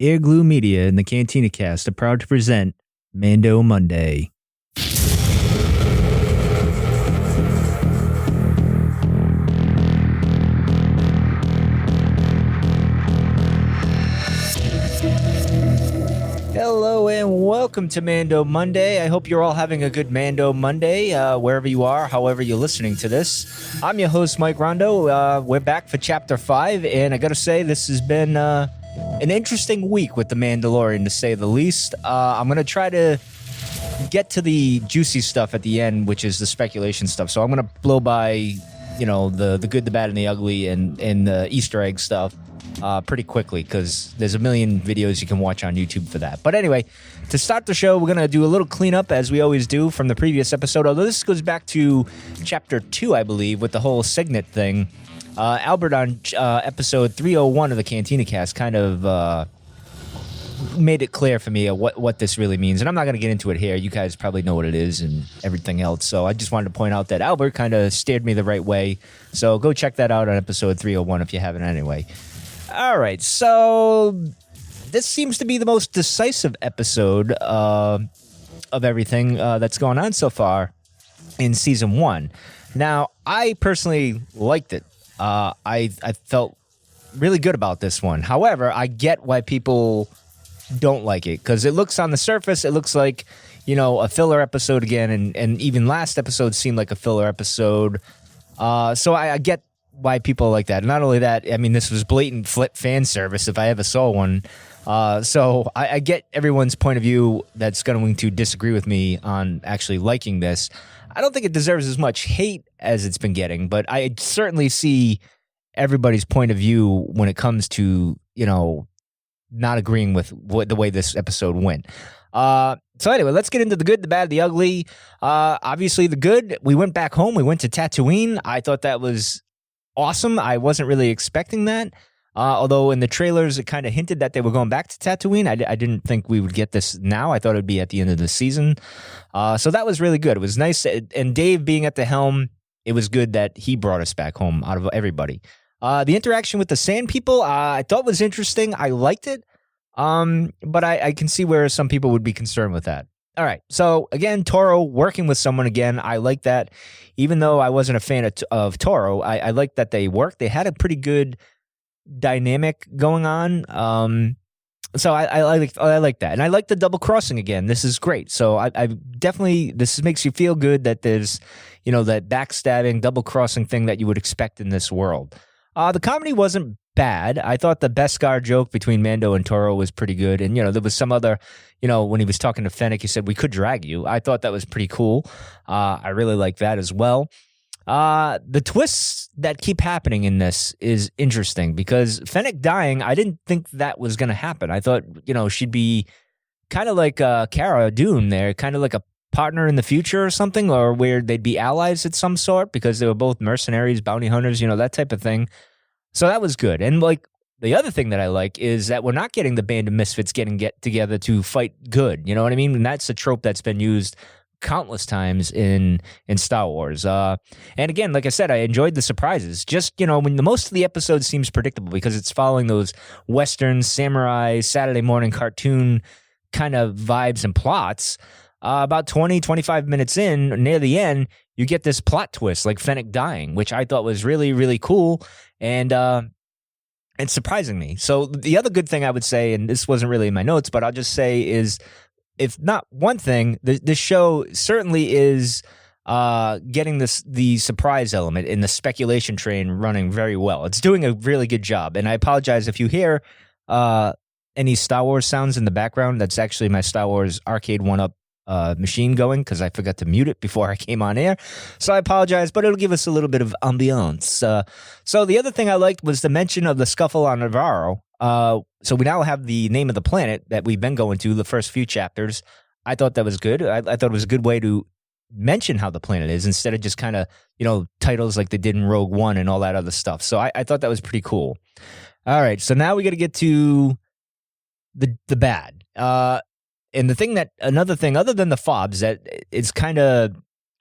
Airglue Media and the Cantina Cast are proud to present Mando Monday. Hello and welcome to Mando Monday. I hope you're all having a good Mando Monday, wherever you are, however you're listening to this. I'm your host, Mike Rondo. We're back for Chapter 5, and I gotta say, this has been an interesting week with The Mandalorian, to say the least. I'm gonna try to get to the juicy stuff at the end, which is the speculation stuff. So I'm gonna blow by, you know, the good, the bad, and the ugly, and the Easter egg stuff pretty quickly, because there's a million videos you can watch on YouTube for that. But anyway, to start the show, we're going to do a little cleanup, as we always do, from the previous episode, although this goes back to Chapter 2, I believe, with the whole Signet thing. Albert on episode 301 of the Cantina Cast kind of made it clear for me what this really means, and I'm not going to get into it here. You guys probably know what it is and everything else, so I just wanted to point out that Albert kind of steered me the right way, so go check that out on episode 301 if you haven't anyway. All right, so this seems to be the most decisive episode of everything that's going on so far in Season 1. Now, I personally liked it. I felt really good about this one. However, I get why people don't like it, because it looks on the surface, it looks like, you know, a filler episode again, and even last episode seemed like a filler episode. So I get why people like that. Not only that, I mean, this was blatant fan service if I ever saw one. So I get everyone's point of view that's going to disagree with me on actually liking this. I don't think it deserves as much hate as it's been getting, but I certainly see everybody's point of view when it comes to, you know, not agreeing with the way this episode went. So anyway, let's get into the good, the bad, the ugly. Obviously, the good, we went back home. We went to Tatooine. I thought that was awesome. I wasn't really expecting that. Although in the trailers, it kind of hinted that they were going back to Tatooine. I didn't think we would get this now. I thought it would be at the end of the season. So that was really good. It was nice. And Dave being at the helm, it was good that he brought us back home out of everybody. The interaction with the Sand People, I thought was interesting. I liked it. But I can see where some people would be concerned with that. All right. So again, Toro working with someone again. I like that. Even though I wasn't a fan of Toro, I like that they worked. They had a pretty good dynamic going on. So I like that. And I like the double crossing again. This is great. So I definitely, this makes you feel good that there's, you know, that backstabbing, double crossing thing that you would expect in this world. The comedy wasn't bad. I thought the Beskar joke between Mando and Toro was pretty good. And, you know, there was some other, you know, when he was talking to Fennec, he said, "We could drag you." I thought that was pretty cool. I really like that as well. The twists that keep happening in this is interesting, because Fennec dying, I didn't think that was going to happen. I thought, you know, she'd be kind of like Cara Dune there, kind of like a partner in the future or something, or where they'd be allies at some sort, because they were both mercenaries, bounty hunters, you know, that type of thing. So that was good. And like the other thing that I like is that we're not getting the band of misfits get together to fight good. You know what I mean? And that's a trope that's been used countless times in Star Wars. And again, like I said, I enjoyed the surprises. Just, you know, when most of the episode seems predictable because it's following those Western, samurai, Saturday morning cartoon kind of vibes and plots. About 20, 25 minutes in, near the end, you get this plot twist like Fennec dying, which I thought was really, really cool and surprising me. So the other good thing I would say, and this wasn't really in my notes, but I'll just say is, if not one thing, the show certainly is getting the surprise element in the speculation train running very well. It's doing a really good job. And I apologize if you hear any Star Wars sounds in the background. That's actually my Star Wars Arcade 1-Up machine going, because I forgot to mute it before I came on air. So I apologize, but it'll give us a little bit of ambiance. So the other thing I liked was the mention of the scuffle on Navarro. So we now have the name of the planet that we've been going to the first few chapters. I thought that was good. I thought it was a good way to mention how the planet is, instead of just kind of, you know, titles like they did in Rogue One and all that other stuff. So I thought that was pretty cool. All right, so now we got to get to the bad. And another thing other than the fobs that is kind of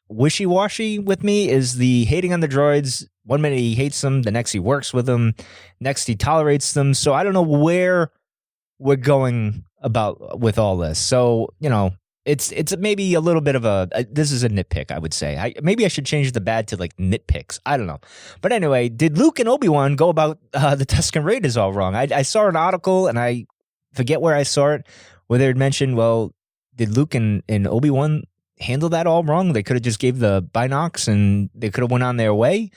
wishy-washy with me is the hating on the droids. One minute he hates them, the next he works with them, next he tolerates them. So I don't know where we're going about with all this. So, it's maybe a little bit of this is a nitpick, I would say. Maybe I should change the bad to like nitpicks. I don't know. But anyway, did Luke and Obi-Wan go about the Tusken Raiders all wrong? I saw an article, and I forget where I saw it, where they had mentioned, well, did Luke and Obi-Wan handle that all wrong? They could have just gave the binocs and they could have went on their way.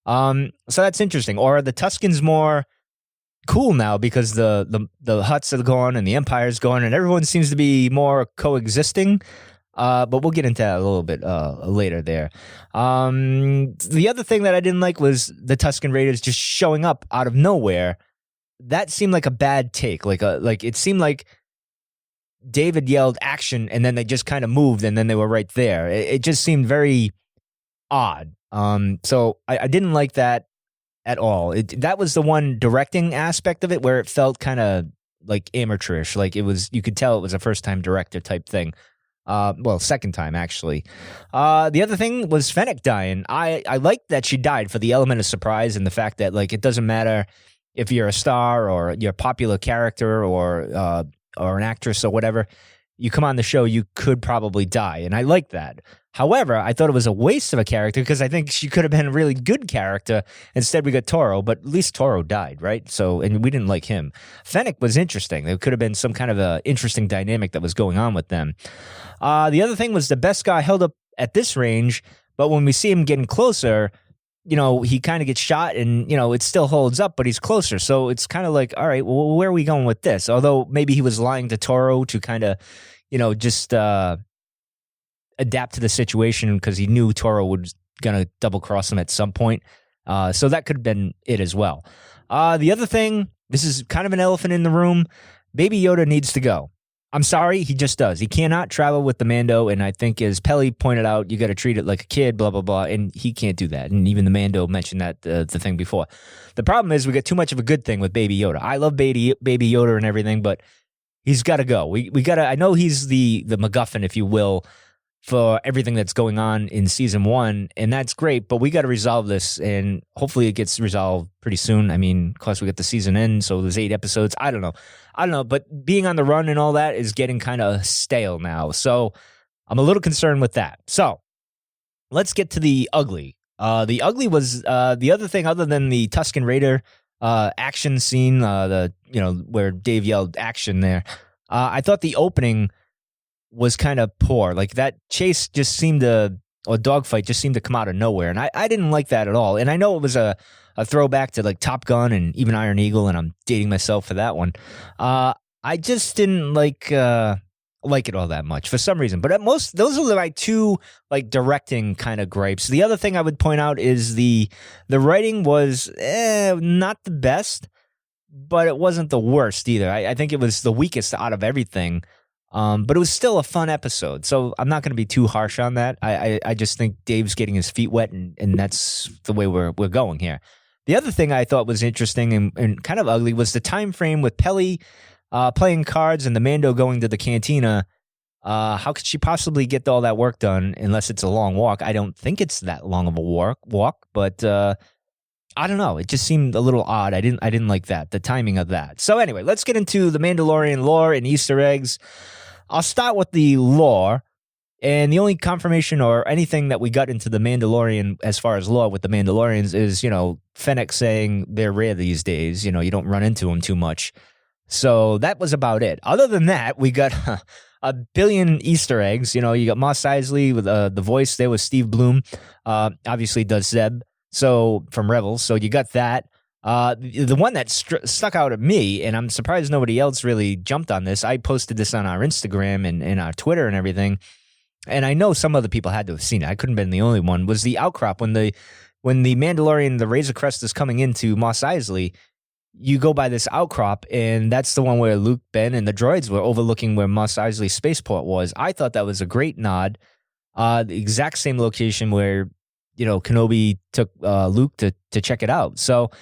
So that's interesting. Or are the Tuskens more cool now because the Hutts are gone and the Empire's gone and everyone seems to be more coexisting? But we'll get into that a little bit later there. The other thing that I didn't like was the Tusken Raiders just showing up out of nowhere. That seemed like a bad take. Like it seemed like David yelled action and then they just kind of moved and then they were right there. It just seemed very odd. So I didn't like that at all. That was the one directing aspect of it where it felt kind of like amateurish. Like you could tell it was a first time director type thing. Well, second time actually. The other thing was Fennec dying. I liked that she died for the element of surprise and the fact that like it doesn't matter if you're a star or you're a popular character or an actress or whatever, you come on the show, you could probably die. And I like that. However, I thought it was a waste of a character because I think she could have been a really good character. Instead, we got Toro, but at least Toro died, right? So, and we didn't like him. Fennec was interesting. There could have been some kind of a interesting dynamic that was going on with them. The other thing was the best guy held up at this range, but when we see him getting closer, he kind of gets shot and, it still holds up, but he's closer. So it's kind of like, all right, well, where are we going with this? Although maybe he was lying to Toro to kind of, just adapt to the situation because he knew Toro was going to double cross him at some point. So that could have been it as well. The other thing, this is kind of an elephant in the room. Baby Yoda needs to go. I'm sorry, he just does. He cannot travel with the Mando, and I think as Pelly pointed out, you got to treat it like a kid, blah, blah, blah, and he can't do that. And even the Mando mentioned that the thing before. The problem is we got too much of a good thing with Baby Yoda. I love Baby Yoda and everything, but he's got to go. We got to. I know he's the MacGuffin, if you will, for everything that's going on in season 1, and that's great, but we got to resolve this, and hopefully it gets resolved pretty soon. I mean, of course, we got the season end, so there's 8 episodes. I don't know, but being on the run and all that is getting kind of stale now, so I'm a little concerned with that. So let's get to the ugly. The ugly was the other thing other than the Tusken Raider action scene, where Dave yelled action there. I thought the opening was kind of poor. Like that chase just seemed to, or dogfight just seemed to come out of nowhere. And I didn't like that at all. And I know it was a throwback to like Top Gun and even Iron Eagle, and I'm dating myself for that one. I just didn't like it all that much for some reason. But at most, those are my 2 like directing kind of gripes. The other thing I would point out is the writing was not the best, but it wasn't the worst either. I think it was the weakest out of everything. But it was still a fun episode, so I'm not going to be too harsh on that. I just think Dave's getting his feet wet, and that's the way we're going here. The other thing I thought was interesting and kind of ugly was the time frame with Pelly playing cards and the Mando going to the cantina. How could she possibly get all that work done unless it's a long walk? I don't think it's that long of a walk, but I don't know. It just seemed a little odd. I didn't like that, the timing of that. So anyway, let's get into the Mandalorian lore and Easter eggs. I'll start with the lore, and the only confirmation or anything that we got into the Mandalorian as far as lore with the Mandalorians is, Fennec saying they're rare these days. You don't run into them too much. So that was about it. Other than that, we got a billion Easter eggs. You got Mos Eisley with the voice there was Steve Bloom, obviously does Zeb. So from Rebels, so you got that. The one that stuck out at me, and I'm surprised nobody else really jumped on this. I posted this on our Instagram and our Twitter and everything, and I know some other people had to have seen it. I couldn't have been the only one. Was the outcrop when the Mandalorian, the Razor Crest is coming into Mos Eisley? You go by this outcrop, and that's the one where Luke, Ben, and the droids were overlooking where Mos Eisley spaceport was. I thought that was a great nod. The exact same location where Kenobi took Luke to check it out. So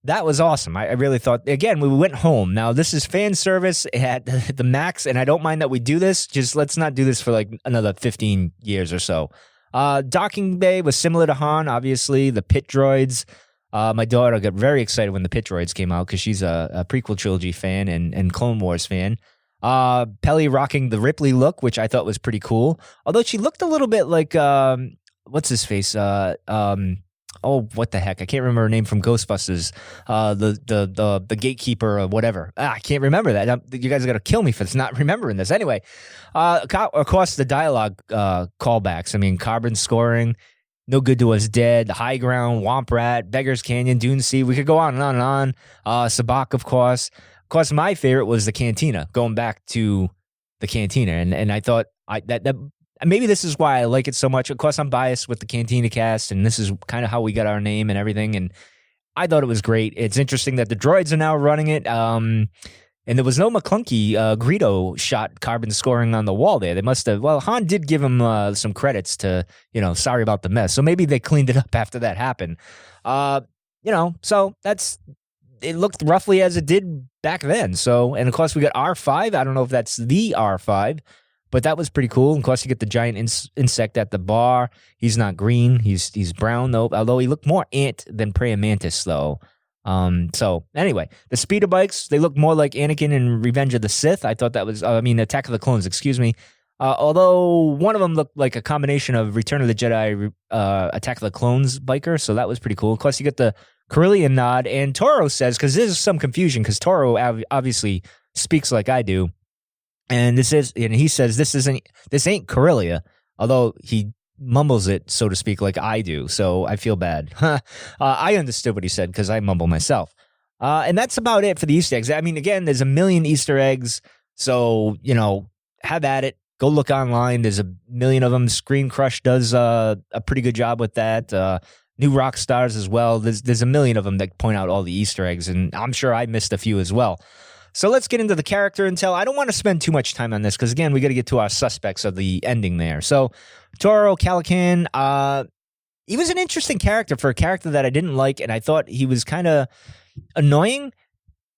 that was awesome. I really thought, again, we went home. Now, this is fan service at the max, and I don't mind that we do this. Just let's not do this for like another 15 years or so. Docking bay was similar to Han, obviously. The pit droids. My daughter got very excited when the Pit Droids came out because she's a prequel trilogy fan and Clone Wars fan. Pelly rocking the Ripley look, which I thought was pretty cool. Although she looked a little bit like what's his face? What the heck? I can't remember her name from Ghostbusters. The gatekeeper or whatever. I can't remember that. You guys are gonna kill me for not remembering this. Anyway, of course the dialogue callbacks. I mean, carbon scoring, no good to us dead, the high ground, Womp Rat, Beggar's Canyon, Dune Sea. We could go on and on and on. Sabak, of course. Of course, my favorite was the cantina. Going back to the cantina, and I thought that. Maybe this is why I like it so much. Of course, I'm biased with the Cantina cast, and this is kind of how we got our name and everything. And I thought it was great. It's interesting that the droids are now running it. And there was no McClunky Greedo shot carbon scoring on the wall there. They must have. Well, Han did give him some credits to, sorry about the mess. So maybe they cleaned it up after that happened. So it looked roughly as it did back then. So, and of course, we got R5. I don't know if that's the R5. But that was pretty cool. Of course, you get the giant insect at the bar. He's not green. He's brown, though. Although he looked more ant than praying mantis, though. So, anyway, the speeder bikes, they look more like Anakin in Revenge of the Sith. I thought that was, Attack of the Clones, excuse me. Although one of them looked like a combination of Return of the Jedi, Attack of the Clones biker. So that was pretty cool. Of course, you get the Corellian nod. And Toro says, because there's some confusion, because Toro obviously speaks like I do. And he says this ain't Corellia, although he mumbles it, so to speak, like I do. So I feel bad. I understood what he said because I mumble myself. And that's about it for the Easter eggs. I mean, again, there's a million Easter eggs. So, have at it. Go look online. There's a million of them. Screen Crush does a pretty good job with that. New Rock Stars as well. There's a million of them that point out all the Easter eggs. And I'm sure I missed a few as well. So let's get into the character intel. I don't want to spend too much time on this because, again, we got to get to our suspects of the ending there. So Toro Calican, he was an interesting character for a character that I didn't like, and I thought he was kind of annoying.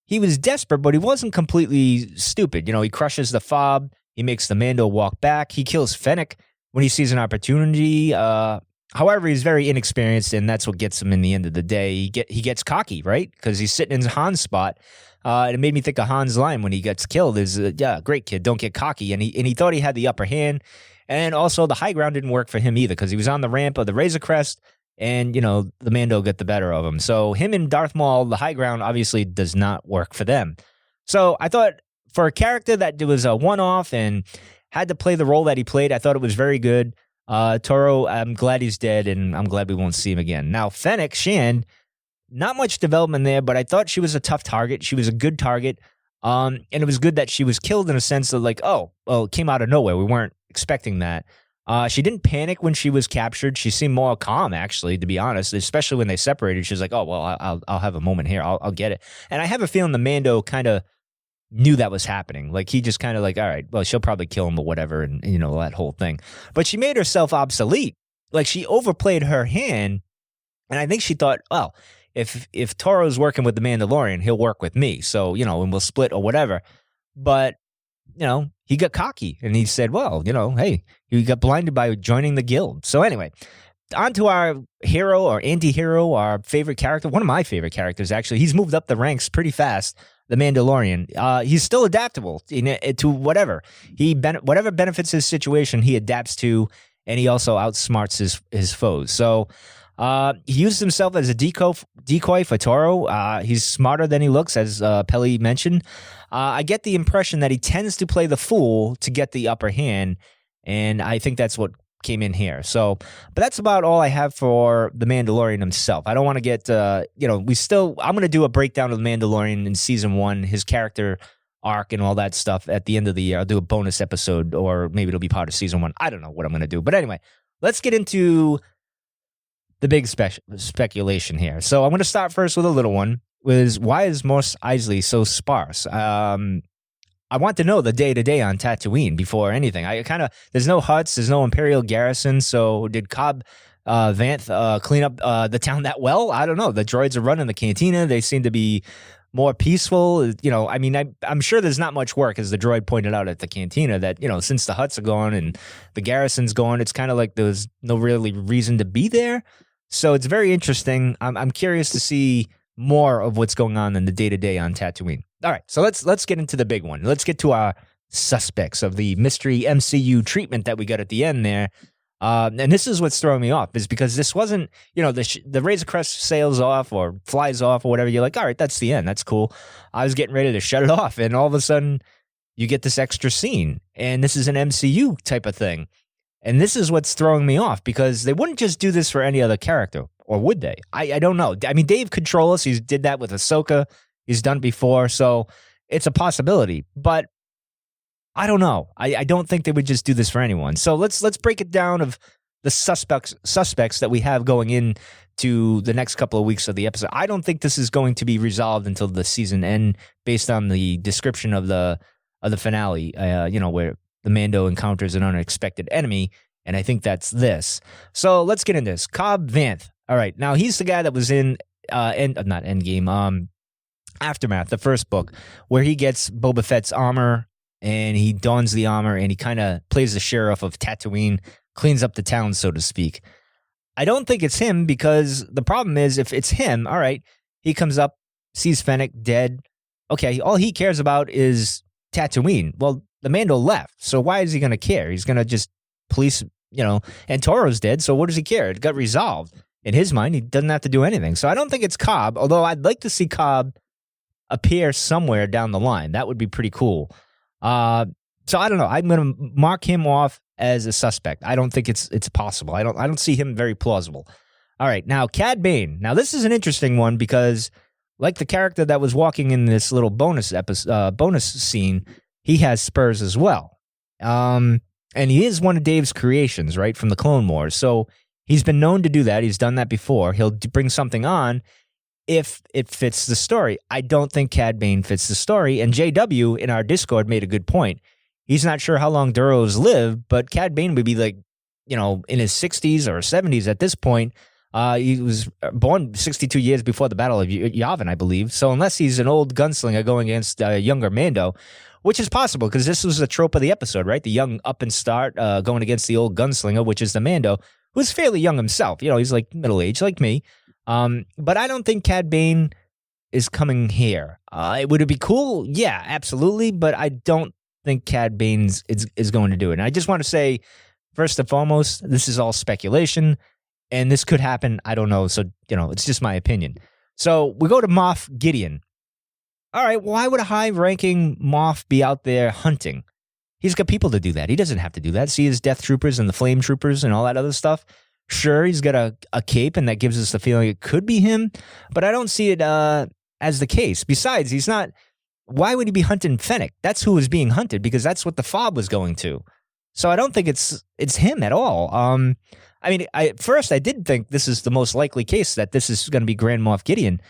He was desperate, but he wasn't completely stupid. He crushes the fob. He makes the Mando walk back. He kills Fennec when he sees an opportunity. However, he's very inexperienced, and that's what gets him in the end of the day. He gets cocky, right? Because he's sitting in Han's spot. It made me think of Han's line when he gets killed is, great kid, don't get cocky. And he thought he had the upper hand. And also the high ground didn't work for him either because he was on the ramp of the Razor Crest and, the Mando got the better of him. So him and Darth Maul, the high ground obviously does not work for them. So I thought for a character that was a one-off and had to play the role that he played, I thought it was very good. Toro, I'm glad he's dead and I'm glad we won't see him again. Now, Fennec Shand, not much development there, but I thought she was a tough target. She was a good target. And it was good that she was killed in a sense of like, it came out of nowhere. We weren't expecting that. She didn't panic when she was captured. She seemed more calm, actually, to be honest, especially when they separated. She was like, I'll have a moment here. I'll get it. And I have a feeling the Mando kind of knew that was happening. Like, he just kind of like, all right, well, she'll probably kill him or whatever, and that whole thing. But she made herself obsolete. Like, she overplayed her hand, and I think she thought, well, if Toro's working with the Mandalorian, he'll work with me. So, and we'll split or whatever. But, he got cocky and he said, well, hey, he got blinded by joining the guild. So anyway, on to our hero or anti-hero, our favorite character. One of my favorite characters, actually. He's moved up the ranks pretty fast, the Mandalorian. He's still adaptable to whatever. Whatever benefits his situation, he adapts to, and he also outsmarts his foes. So he used himself as a decoy for Toro. He's smarter than he looks, as Pelly mentioned. I get the impression that he tends to play the fool to get the upper hand, and I think that's what came in here. So, but that's about all I have for the Mandalorian himself. I don't want to get, I'm going to do a breakdown of the Mandalorian in season 1, his character arc and all that stuff at the end of the year. I'll do a bonus episode, or maybe it'll be part of season 1. I don't know what I'm going to do. But anyway, let's get into the big speculation here. So I'm going to start first with a little one. Why is Mos Eisley so sparse? I want to know the day-to-day on Tatooine before anything. There's no huts, there's no Imperial garrison, so did Cobb Vanth clean up the town that well? I don't know. The droids are running the cantina. They seem to be more peaceful. I'm sure there's not much work, as the droid pointed out at the cantina, that, since the huts are gone and the garrison's gone, it's kind of like there's no really reason to be there. So it's very interesting. I'm curious to see more of what's going on in the day-to-day on Tatooine. All right, so let's get into the big one. Let's get to our suspects of the mystery MCU treatment that we got at the end there. And this is what's throwing me off, is because this wasn't, the Razor Crest sails off or flies off or whatever. You're like, all right, that's the end. That's cool. I was getting ready to shut it off, and all of a sudden you get this extra scene, and this is an MCU type of thing. And this is what's throwing me off, because they wouldn't just do this for any other character, or would they? I don't know. I mean, Dave Controllus, he did that with Ahsoka. He's done it before, so it's a possibility. But I don't know. I don't think they would just do this for anyone. So let's break it down of the suspects that we have going into the next couple of weeks of the episode. I don't think this is going to be resolved until the season end, based on the description of the finale. Where the Mando encounters an unexpected enemy, and I think that's this. So let's get into this. Cobb Vanth. All right, now he's the guy that was in Aftermath, the first book, where he gets Boba Fett's armor. And he dons the armor, and he kind of plays the sheriff of Tatooine, cleans up the town, so to speak. I don't think it's him, because the problem is, if it's him, all right, he comes up, sees Fennec dead. Okay, all he cares about is Tatooine. Well, the Mando left, so why is he going to care? He's going to just police, and Toro's dead, so what does he care? It got resolved. In his mind, he doesn't have to do anything. So I don't think it's Cobb, although I'd like to see Cobb appear somewhere down the line. That would be pretty cool. So I don't know. I'm going to mark him off as a suspect. I don't think it's possible. I don't see him very plausible. All right, now Cad Bane. Now this is an interesting one, because like the character that was walking in this little bonus scene, he has spurs as well. And he is one of Dave's creations, right, from the Clone Wars. So he's been known to do that. He's done that before. He'll bring something on if it fits the story. I don't think Cad Bane fits the story. And JW in our Discord made a good point. He's not sure how long Duros live, but Cad Bane would be like, in his 60s or 70s at this point. He was born 62 years before the Battle of Yavin, I believe. So unless he's an old gunslinger going against a younger Mando, which is possible, because this was a trope of the episode, right? The young up and start going against the old gunslinger, which is the Mando, who's fairly young himself. He's like middle-aged, like me. But I don't think Cad Bane is coming here. Would it be cool? Yeah, absolutely. But I don't think Cad Bane is going to do it. And I just want to say, first and foremost, this is all speculation, and this could happen. I don't know. So, it's just my opinion. So we go to Moff Gideon. All right, why would a high-ranking Moff be out there hunting? He's got people to do that. He doesn't have to do that. See his death troopers and the flame troopers and all that other stuff. Sure, he's got a cape, and that gives us the feeling it could be him, but I don't see it as the case. Besides, he's not. Why would he be hunting Fennec? That's who was being hunted, because that's what the fob was going to. So I don't think it's him at all. At first I did think this is the most likely case, that this is going to be Grand Moff Gideon.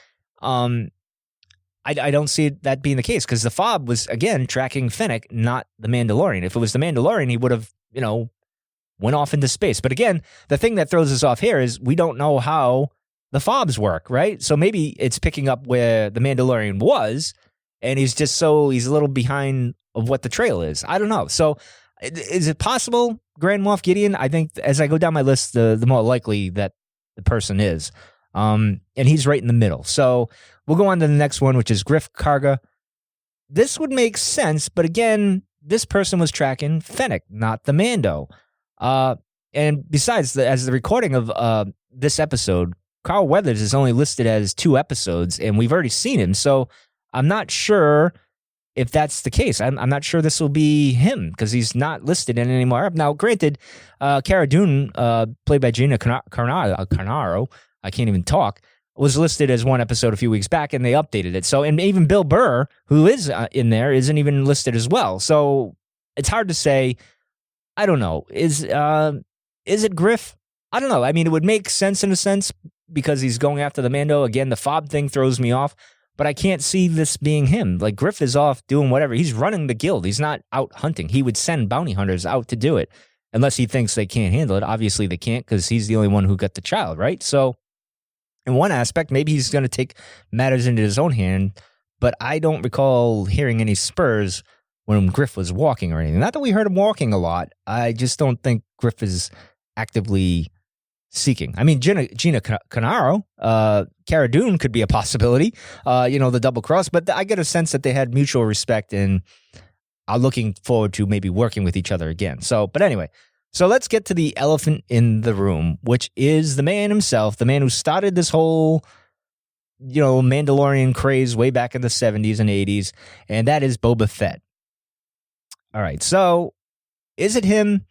I don't see that being the case, because the fob was, again, tracking Fennec, not the Mandalorian. If it was the Mandalorian, he would have, went off into space. But again, the thing that throws us off here is we don't know how the fobs work, right? So maybe it's picking up where the Mandalorian was, and he's a little behind of what the trail is. I don't know. So is it possible, Grand Moff Gideon? I think as I go down my list, the more likely that the person is. And he's right in the middle. So we'll go on to the next one, which is Griff Karga. This would make sense, but again, this person was tracking Fennec, not the Mando. And besides, as the recording of this episode, Carl Weathers is only listed as 2 episodes, and we've already seen him. So I'm not sure if that's the case. I'm not sure this will be him, because he's not listed in any more. Now, granted, Cara Dune, played by Gina Carnaro, I can't even talk, was listed as 1 episode a few weeks back, and they updated it. So, and even Bill Burr, who is in there, isn't even listed as well. So it's hard to say. I don't know. Is it Griff? I don't know. I mean, it would make sense in a sense, because he's going after the Mando. Again, the fob thing throws me off, but I can't see this being him. Like, Griff is off doing whatever. He's running the guild. He's not out hunting. He would send bounty hunters out to do it, unless he thinks they can't handle it. Obviously, they can't, because he's the only one who got the child, right? So in one aspect, maybe he's going to take matters into his own hand, but I don't recall hearing any spurs when Griff was walking or anything. Not that we heard him walking a lot. I just don't think Griff is actively seeking. I mean, Gina Carano, Cara Dune could be a possibility, the double cross, but I get a sense that they had mutual respect and are looking forward to maybe working with each other again. But anyway, so let's get to the elephant in the room, which is the man himself, the man who started this whole, Mandalorian craze way back in the 70s and 80s, and that is Boba Fett. All right, so is it him?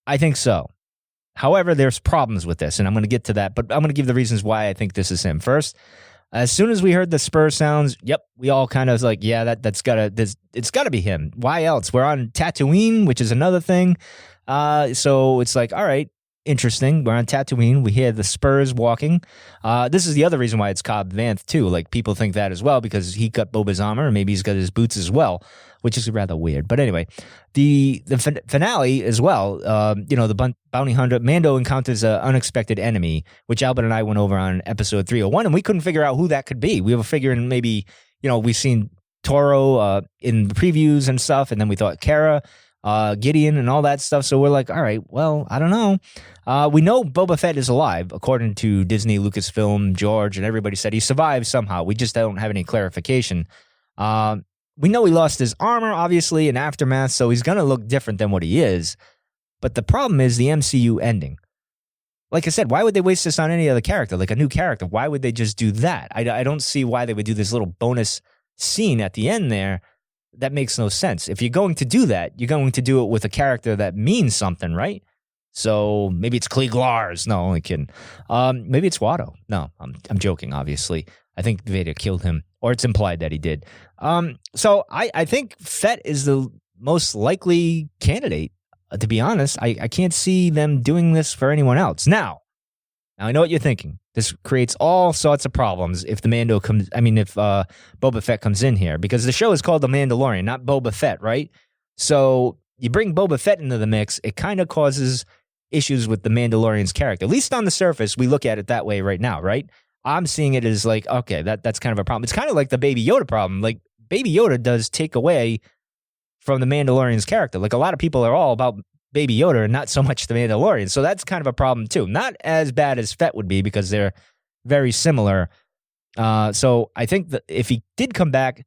I think so. However, there's problems with this, and I'm going to get to that, but I'm going to give the reasons why I think this is him. First, as soon as we heard the spur sounds, we all kind of was like, yeah, it's got to be him. Why else? We're on Tatooine, which is another thing. So it's like, all right, interesting. We're on Tatooine. We hear the spurs walking. This is the other reason why it's Cobb Vanth, too. Like, people think that as well because he got Boba's armor, and maybe he's got his boots as well, which is rather weird. But anyway, the finale as well, the bounty hunter, Mando encounters an unexpected enemy, which Albert and I went over on episode 301, and we couldn't figure out who that could be. We were figuring maybe, we've seen Toro in the previews and stuff, and then we thought Cara, Gideon and all that stuff. So we're like, all right, well, I don't know. We know Boba Fett is alive, according to Disney, Lucasfilm, George, and everybody said he survived somehow. We just don't have any clarification. We know he lost his armor, obviously, in Aftermath, so he's going to look different than what he is. But the problem is the MCU ending. Like I said, why would they waste this on any other character, like a new character? Why would they just do that? I don't see why they would do this little bonus scene at the end there. That makes no sense. If you're going to do that, you're going to do it with a character that means something, right? So maybe it's Klieg Lars. No, only kidding. Maybe it's Watto. No, I'm joking, obviously. I think Vader killed him, or it's implied that he did. So I think Fett is the most likely candidate, to be honest. I can't see them doing this for anyone else. Now I know what you're thinking. This creates all sorts of problems if if Boba Fett comes in here, because the show is called The Mandalorian, not Boba Fett, right? So you bring Boba Fett into the mix, it kind of causes issues with the Mandalorian's character. At least on the surface, we look at it that way right now, right? I'm seeing it as like, okay, that's kind of a problem. It's kind of like the Baby Yoda problem. Like, Baby Yoda does take away from the Mandalorian's character. Like, a lot of people are all about Baby Yoda and not so much the Mandalorian. So that's kind of a problem too. Not as bad as Fett would be because they're very similar. So I think that if he did come back,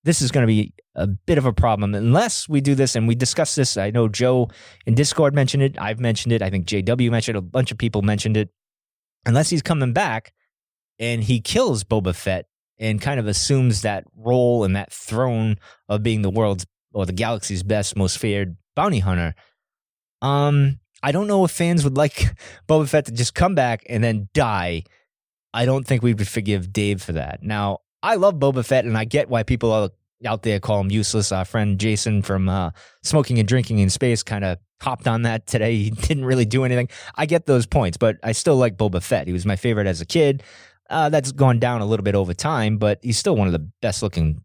this is going to be a bit of a problem unless we do this, and we discussed this. I know Joe in Discord mentioned it. I've mentioned it. I think JW mentioned it. A bunch of people mentioned it. Unless he's coming back and he kills Boba Fett and kind of assumes that role and that throne of being the world's or the galaxy's best, most feared bounty hunter. I don't know if fans would like Boba Fett to just come back and then die. I don't think we would forgive Dave for that. Now, I love Boba Fett, and I get why people are out there call him useless. Our friend Jason from Smoking and Drinking in Space kind of hopped on that today. He didn't really do anything. I get those points, but I still like Boba Fett. He was my favorite as a kid. That's gone down a little bit over time, but he's still one of the best-looking,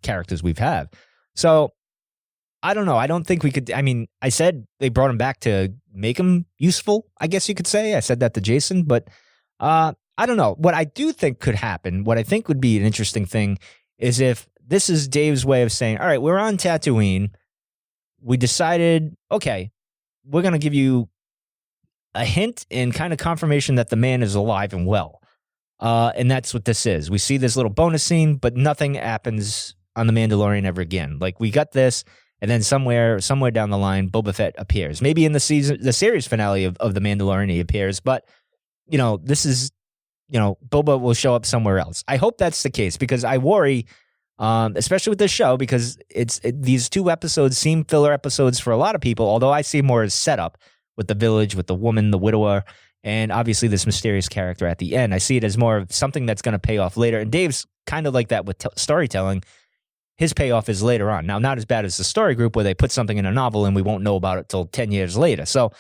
characters we've had. So, I don't know. I don't think we could. I mean, I said they brought him back to make him useful, I guess you could say. I said that to Jason, but I don't know. What I do think could happen, what I think would be an interesting thing, is if this is Dave's way of saying, all right, we're on Tatooine. We decided, okay, we're going to give you a hint and kind of confirmation that the man is alive and well. And that's what this is. We see this little bonus scene, but nothing happens on The Mandalorian ever again. Like, we got this. And then somewhere down the line, Boba Fett appears. Maybe in the series finale of The Mandalorian, he appears. But, this is, Boba will show up somewhere else. I hope that's the case because I worry, especially with this show, because these 2 episodes seem filler episodes for a lot of people, although I see more as setup with the village, with the woman, the widower, and obviously this mysterious character at the end. I see it as more of something that's going to pay off later. And Dave's kind of like that with storytelling. His payoff is later on. Now, not as bad as the story group where they put something in a novel and we won't know about it till 10 years later. So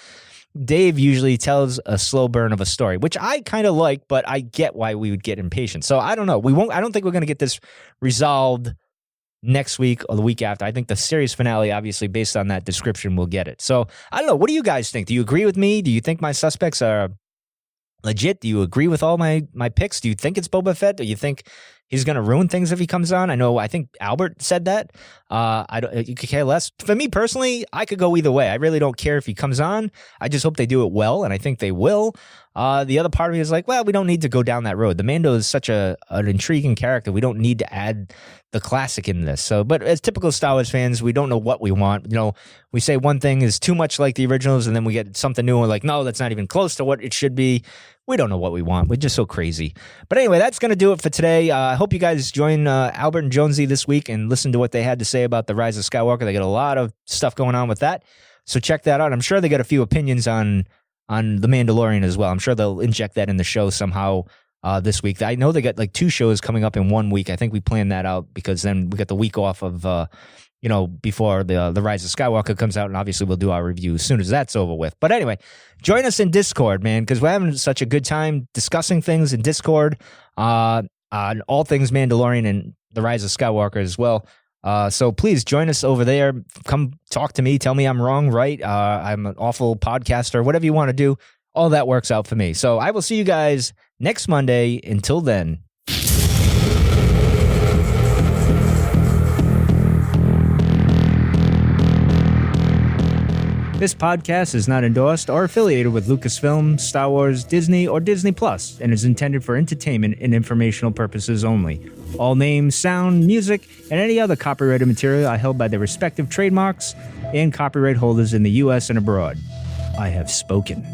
Dave usually tells a slow burn of a story, which I kind of like, but I get why we would get impatient. So I don't know. I don't think we're going to get this resolved next week or the week after. I think the series finale, obviously, based on that description, will get it. So I don't know. What do you guys think? Do you agree with me? Do you think my suspects are legit? Do you agree with all my picks? Do you think it's Boba Fett? Do you think he's going to ruin things if he comes on. I think Albert said that. You could care less. For me personally, I could go either way. I really don't care if he comes on. I just hope they do it well, and I think they will. The other part of me is like, well, we don't need to go down that road. The Mando is such an intriguing character. We don't need to add the classic in this. So, but as typical Star Wars fans, we don't know what we want. We say one thing is too much like the originals, and then we get something new, and we're like, no, that's not even close to what it should be. We don't know what we want. We're just so crazy. But anyway, that's going to do it for today. I hope you guys join Albert and Jonesy this week and listen to what they had to say about The Rise of Skywalker. They got a lot of stuff going on with that. So check that out. I'm sure they got a few opinions on The Mandalorian as well. I'm sure they'll inject that in the show somehow this week. I know they got like 2 shows coming up in 1 week. I think we planned that out because then we got the week off of, before the Rise of Skywalker comes out, and obviously we'll do our review as soon as that's over with. But anyway, join us in Discord, man, because we're having such a good time discussing things in Discord on all things Mandalorian and the Rise of Skywalker as well. So please join us over there. Come talk to me. Tell me I'm wrong, right? I'm an awful podcaster, whatever you want to do. All that works out for me. So I will see you guys next Monday. Until then. This podcast is not endorsed or affiliated with Lucasfilm, Star Wars, Disney, or Disney Plus, and is intended for entertainment and informational purposes only. All names, sound, music, and any other copyrighted material are held by their respective trademarks and copyright holders in the U.S. and abroad. I have spoken.